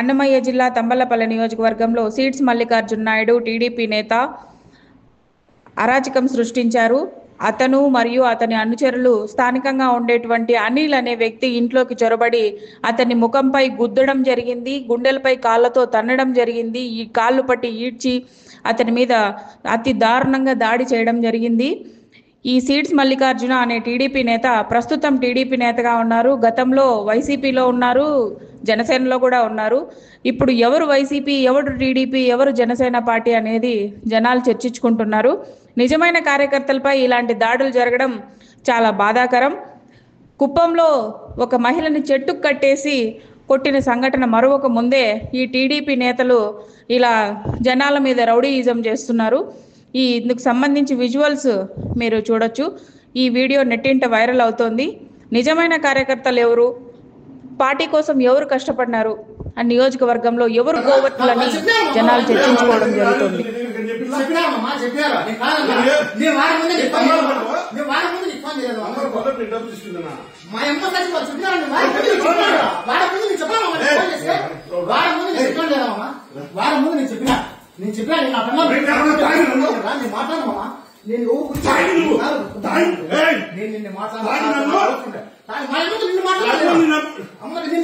అన్నమయ్య జిల్లా తంబలపల్లి నియోజకవర్గంలో seeds Mallikarjuna Naidu TDP నేత అరాచకం సృష్టించారు. అతను మరియు అతని అనుచరులు స్థానికంగా ఉండేటువంటి అనిల్ అనే వ్యక్తి ఇంట్లోకి చొరబడి అతని ముఖంపై గుద్దడం జరిగింది, గుండెలపై కాళ్ళతో తన్నడం జరిగింది. ఈ కాళ్ళు పట్టి ఈడ్చి అతని మీద అతి దారుణంగా దాడి చేయడం జరిగింది. ఈ సీడ్స్ మల్లికార్జున అనే టీడీపీ నేత ప్రస్తుతం టీడీపీ నేతగా ఉన్నారు. గతంలో వైసీపీలో ఉన్నారు, జనసేనలో కూడా ఉన్నారు. ఇప్పుడు ఎవరు వైసీపీ, ఎవరు టీడీపీ, ఎవరు జనసేన పార్టీ అనేది జనాలు చర్చించుకుంటున్నారు. నిజమైన కార్యకర్తలపై ఇలాంటి దాడులు జరగడం చాలా బాధాకరం. కుప్పంలో ఒక మహిళని చెట్టుకు కట్టేసి కొట్టిన సంఘటన మరొక ముందే ఈ టీడీపీ నేతలు ఇలా జనాల మీద రౌడీయిజం చేస్తున్నారు. ఇందుకు సంబంధించి విజువల్స్ మీరు చూడొచ్చు. ఈ వీడియో నెట్టింట వైరల్ అవుతోంది. నిజమైన కార్యకర్తలు ఎవరు, పార్టీ కోసం ఎవరు కష్టపడినారు, ఆ నియోజకవర్గంలో ఎవరు కోవట్లని జనాలు చర్చించుకోవడం జరుగుతుంది. నేను చెప్పాను మాట్లాడమా, నేను నిన్ను మాట్లాడాను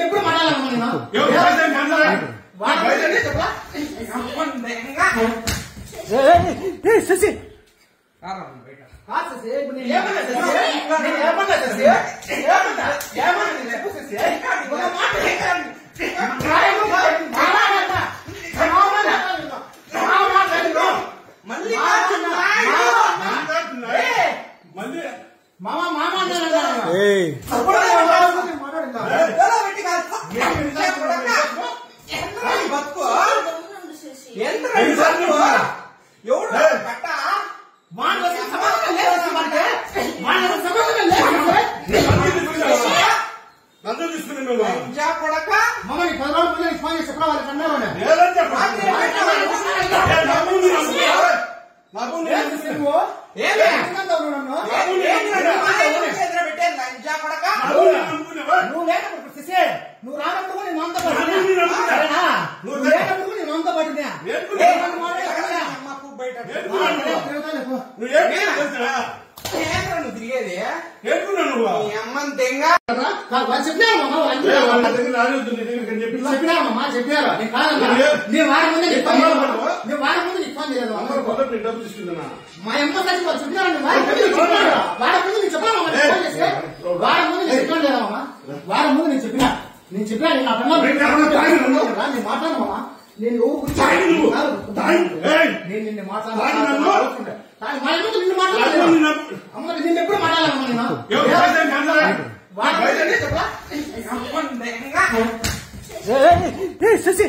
ఎప్పుడు మాట్లాడాలమ్మా శశి నువ్వు రానప్పుడు నేను అంత నేను చెప్పాను మాట్లాడమా, నేను నిన్ను మాట్లాడాను నిన్ను ఎప్పుడు మాట్లాడాలమ్మా శశి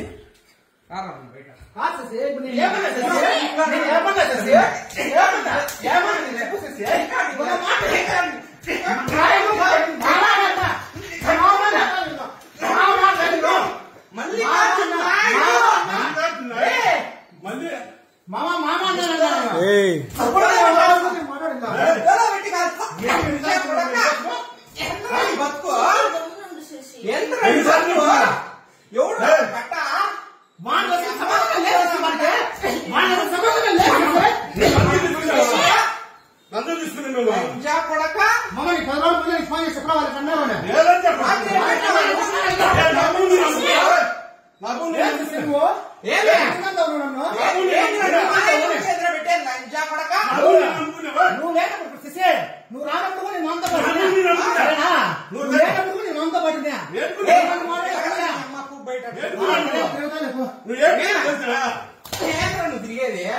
నువ్వు రానప్పుడు నేను అంత తిరిగేది